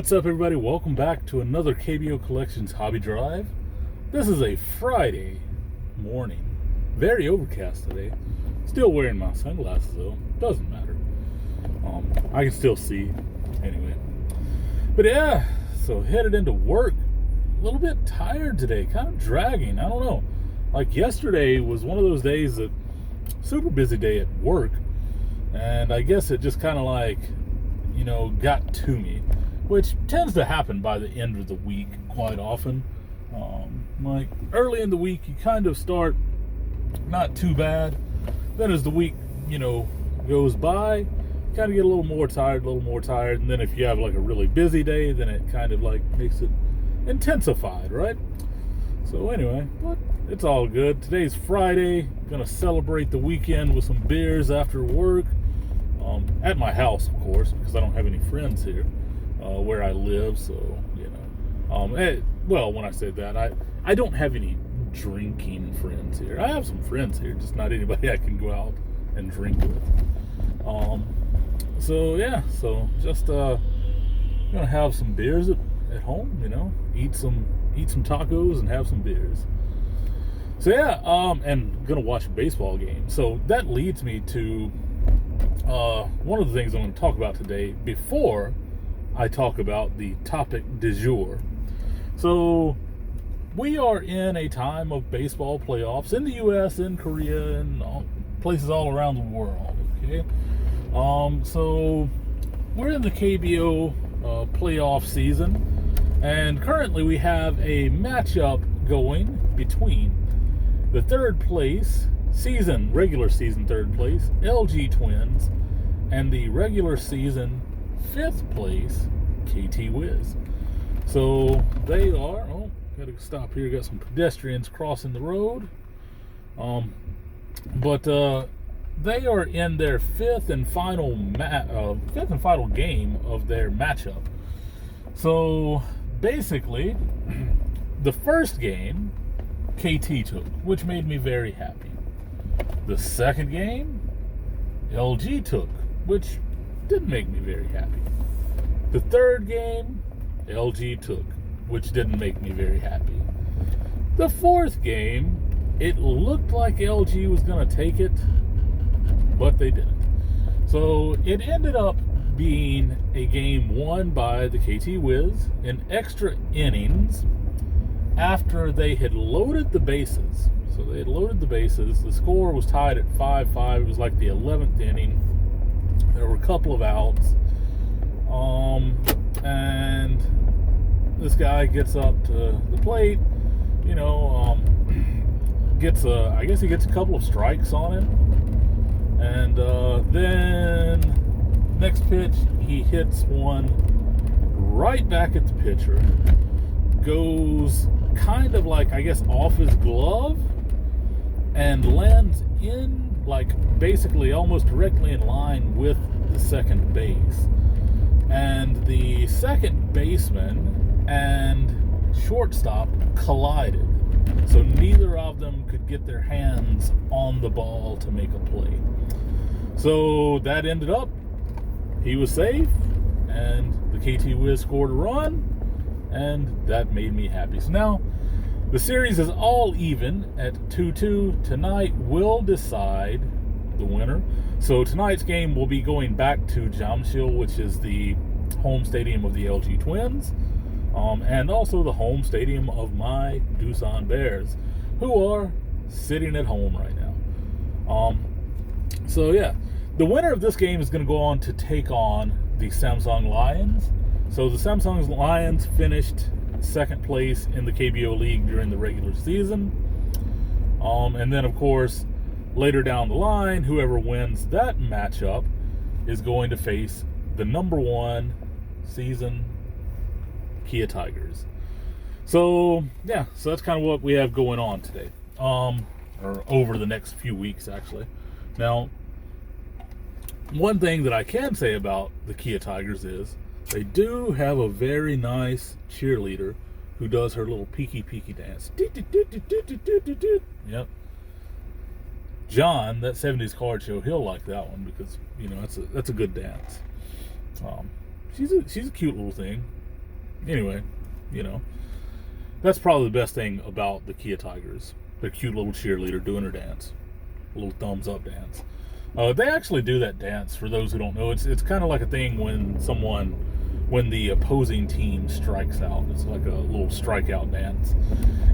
What's up, everybody? Welcome back to another KBO Collections Hobby Drive. This is a Friday morning. Very overcast today. Still wearing my sunglasses, though. Doesn't matter. I can still see. Anyway. But yeah, so headed into work. A little bit tired today. Kind of dragging. I don't know. Like yesterday was one of those days that super busy day at work. And I guess it just kind of like, got to me. Which tends to happen by the end of the week quite often. Like early in the week, you kind of start not too bad. Then as the week, goes by, you kind of get a little more tired. And then if you have like a really busy day, then it kind of like makes it intensified, right? So anyway, but it's all good. Today's Friday. Gonna celebrate the weekend with some beers after work. At my house, of course, because I don't have any friends here. Where I live, so when I say that, I don't have any drinking friends here. I have some friends here, just not anybody I can go out and drink with. So just gonna have some beers at home, eat some tacos and have some beers. So and gonna watch a baseball game. So that leads me to one of the things I'm going to talk about today before I talk about the topic du jour. So we are in a time of baseball playoffs in the U.S., in Korea, and places all around the world. Okay, so we're in the KBO playoff season, and currently we have a matchup going between the regular season third place LG Twins and the regular season 5th place KT Wiz. So they are, gotta stop here, got some pedestrians crossing the road. But they are in their fifth and final game of their matchup. So basically, the first game KT took, which made me very happy. The second game LG took, which didn't make me very happy. The third game LG took, which didn't make me very happy. The fourth game, it looked like LG was going to take it, but they didn't. So it ended up being a game won by the KT Wiz in extra innings after they had loaded the bases. So they had loaded the bases. The score was tied at 5-5. It was like the 11th inning. There were a couple of outs. And this guy gets up to the plate, I guess he gets a couple of strikes on him. And then next pitch, he hits one right back at the pitcher. Goes kind of like, I guess, off his glove and lands in, like, basically almost directly in line with the second base. And the second baseman and shortstop collided. So neither of them could get their hands on the ball to make a play. So that ended up, he was safe, and the KT Wiz scored a run, and that made me happy. So now, the series is all even at 2-2. Tonight will decide the winner. So tonight's game will be going back to Jamsil, which is the home stadium of the LG Twins, and also the home stadium of my Doosan Bears, who are sitting at home right now. The winner of this game is going to go on to take on the Samsung Lions. So the Samsung Lions finished second place in the KBO League during the regular season. And then, of course, later down the line, whoever wins that matchup is going to face the number 1 season Kia Tigers. So that's kind of what we have going on today. Or over the next few weeks, actually. Now, one thing that I can say about the Kia Tigers is they do have a very nice cheerleader who does her little peeky dance. Yep. John, that 70s card show, he'll like that one because, that's a good dance. She's a cute little thing. anyway, you know, that's probably the best thing about the Kia Tigers. Their cute little cheerleader doing her dance, a little thumbs up dance. They actually do that dance. For those who don't know, it's kind of like a thing when the opposing team strikes out. It's like a little strikeout dance.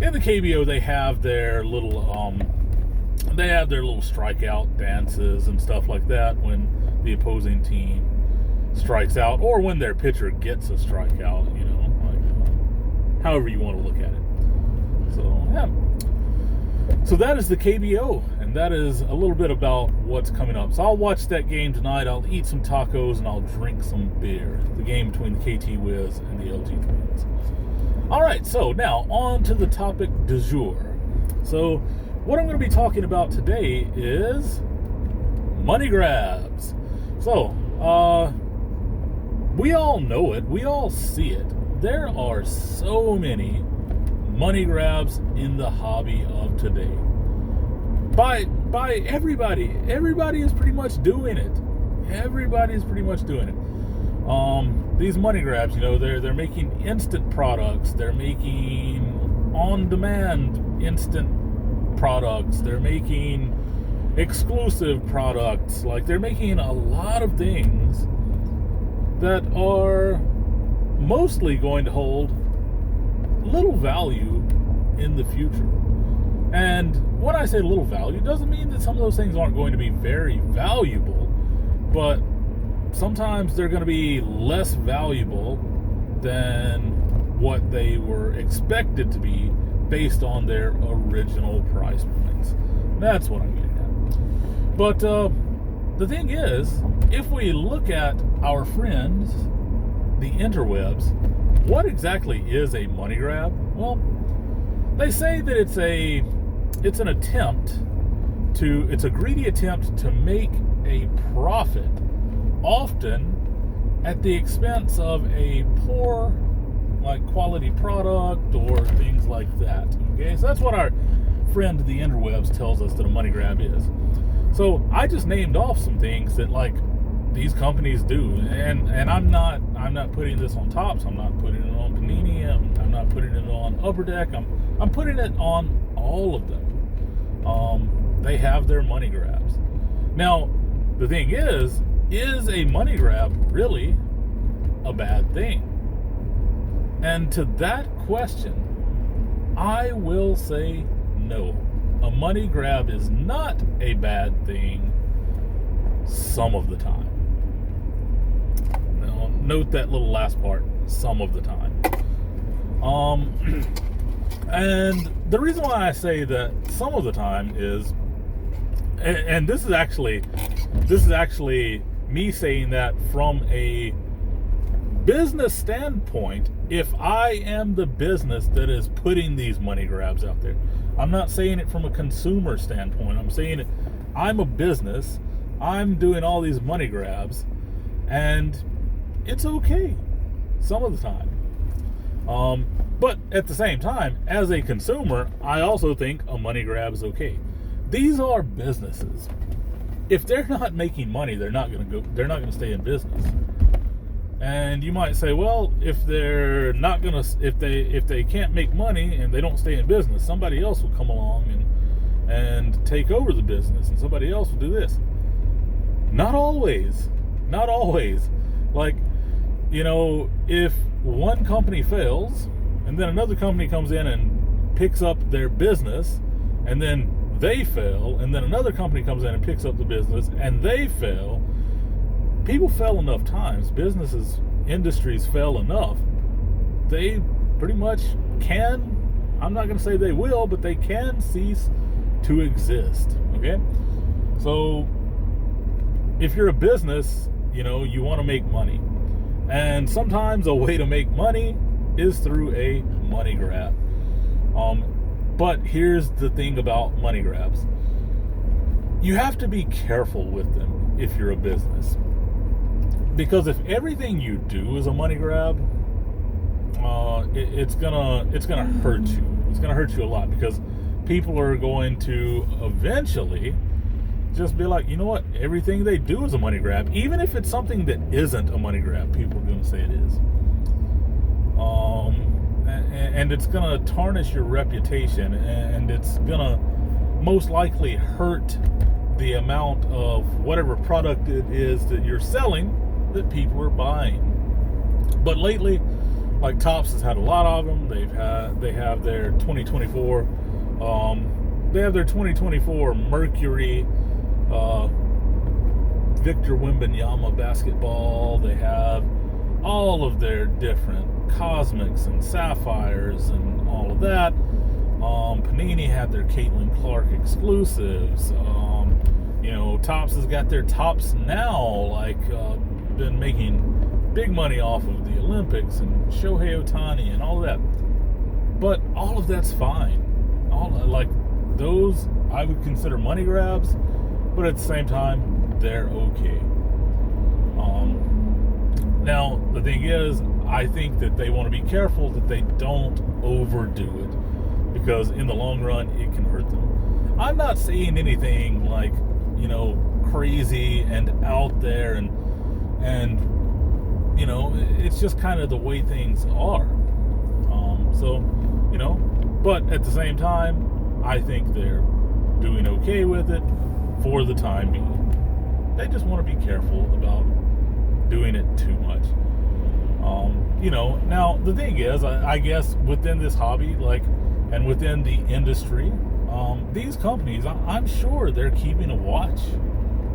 In the KBO, they have their little strikeout dances and stuff like that when the opposing team strikes out, or when their pitcher gets a strikeout. You know, like however you want to look at it. So yeah. So that is the KBO, and that is a little bit about what's coming up. So I'll watch that game tonight. I'll eat some tacos, and I'll drink some beer. The game between the KT Wiz and the LG Twins. All right, so now on to the topic du jour. So what I'm going to be talking about today is money grabs. So, we all know it. We all see it. There are so many money grabs in the hobby of today. By everybody. Everybody is pretty much doing it. Everybody is pretty much doing it. These money grabs, you know, they're making instant products. They're making on-demand instant products. They're making exclusive products. Like, they're making a lot of things that are mostly going to hold little value in the future. And when I say little value, it doesn't mean that some of those things aren't going to be very valuable, but sometimes they're going to be less valuable than what they were expected to be based on their original price points. That's what I'm getting at. But the thing is, if we look at our friends, the interwebs, what exactly is a money grab? Well, they say that it's a greedy attempt to make a profit, often at the expense of a poor, like, quality product or things like that. Okay, so that's what our friend the interwebs tells us that a money grab is. So I just named off some things that, like, these companies do, and I'm not putting this on Topps. I'm not putting it on Panini. I'm not putting it on Upper Deck. I'm putting it on all of them. They have their money grabs. Now, the thing is a money grab really a bad thing? And to that question, I will say no. A money grab is not a bad thing some of the time. Now, note that little last part, some of the time. And the reason why I say that some of the time is, and this is actually me saying that from a business standpoint, if I am the business that is putting these money grabs out there. I'm not saying it from a consumer standpoint. I'm saying it, I'm a business, I'm doing all these money grabs, and it's okay some of the time. But at the same time, as a consumer, I also think a money grab is okay. These are businesses. If they're not making money, they're not going to stay in business. And you might say, well, if they can't make money and they don't stay in business, somebody else will come along and take over the business, and somebody else will do this. Not always. Like, you know, if one company fails and then another company comes in and picks up their business, and then they fail, and then another company comes in and picks up the business and they fail. People fail enough times, industries fail enough, they pretty much can, I'm not going to say they will, but they can cease to exist. Okay? So if you're a business, you know, you want to make money. And sometimes a way to make money is through a money grab. But here's the thing about money grabs. You have to be careful with them if you're a business. Because if everything you do is a money grab, it's gonna hurt you. It's gonna hurt you a lot, because people are going to eventually just be like, you know what, everything they do is a money grab. Even if it's something that isn't a money grab, people are going to say it is. And it's gonna tarnish your reputation, and it's gonna most likely hurt the amount of whatever product it is that you're selling that people are buying. But lately, like Topps has had a lot of them. They have their 2024 Mercury Victor Wembanyama basketball. They have all of their different Cosmics and Sapphires and all of that. Panini had their Caitlin Clark exclusives. Topps has got their Topps Now, been making big money off of the Olympics and Shohei Ohtani and all of that. But all of that's fine. Those I would consider money grabs, but at the same time, they're okay. Now, the thing is, I think that they want to be careful that they don't overdo it, because in the long run, it can hurt them. I'm not saying anything crazy and out there, and it's just kind of the way things are. But at the same time, I think they're doing okay with it for the time being. They just want to be careful about doing it too much. Now the thing is, I guess within this hobby, and within the industry, these companies, I'm sure they're keeping a watch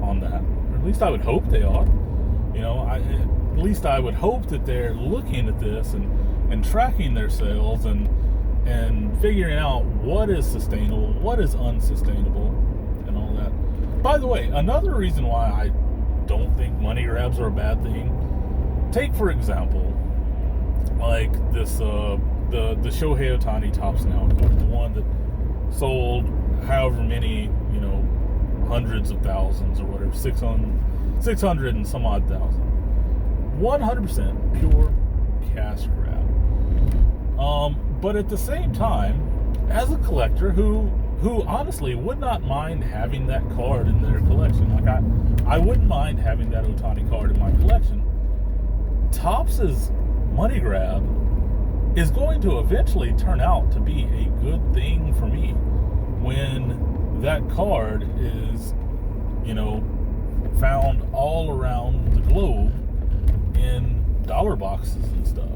on that. Or at least I would hope they are. At least I would hope that they're looking at this and tracking their sales and figuring out what is sustainable, what is unsustainable, and all that. By the way, another reason why I don't think money grabs are a bad thing, take for example, like this, the Shohei Ohtani Topps Now, the one that sold however many, hundreds of thousands or whatever, 600 and some odd thousand. 100% pure cash grab. But at the same time, as a collector who honestly would not mind having that card in their collection, I wouldn't mind having that Ohtani card in my collection. Topps's money grab is going to eventually turn out to be a good thing for me when that card is, found all around the globe in dollar boxes and stuff,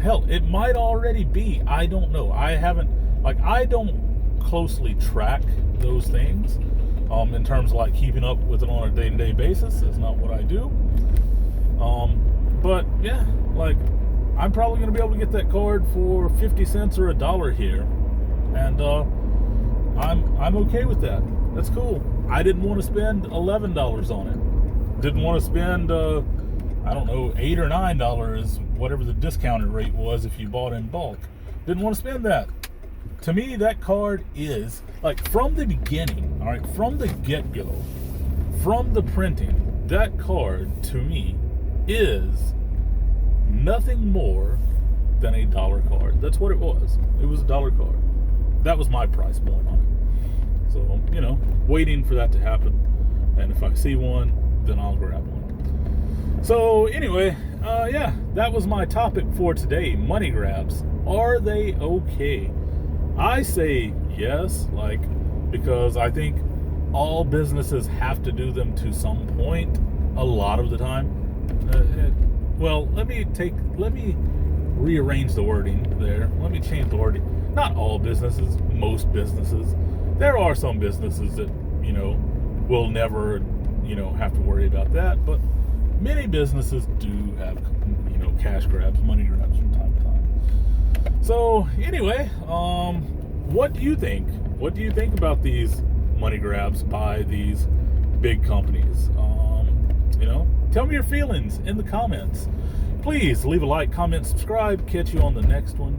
Hell, it might already be. I don't know. I don't closely track those things in terms of keeping up with it on a day-to-day basis. That's not what I do. But yeah, I'm probably going to be able to get that card for 50 cents or $1 here. And I'm okay with that. That's cool. I didn't want to spend $11 on it. Didn't want to spend, $8 or $9, whatever the discounted rate was if you bought in bulk. Didn't want to spend that. To me, that card is, from the beginning, all right, from the get-go, from the printing, that card, to me, is nothing more than a dollar card. That's what it was. It was a dollar card. That was my price point on it. So, waiting for that to happen. And if I see one, then I'll grab one. So, anyway, that was my topic for today. Money grabs. Are they okay? I say yes, because I think all businesses have to do them to some point, a lot of the time. Let me rearrange the wording there. Let me change the wording. Not all businesses, most businesses. There are some businesses that, will never, have to worry about that, but many businesses do have, cash grabs, money grabs from time to time. So, anyway, what do you think? What do you think about these money grabs by these big companies? Tell me your feelings in the comments. Please leave a like, comment, subscribe. Catch you on the next one.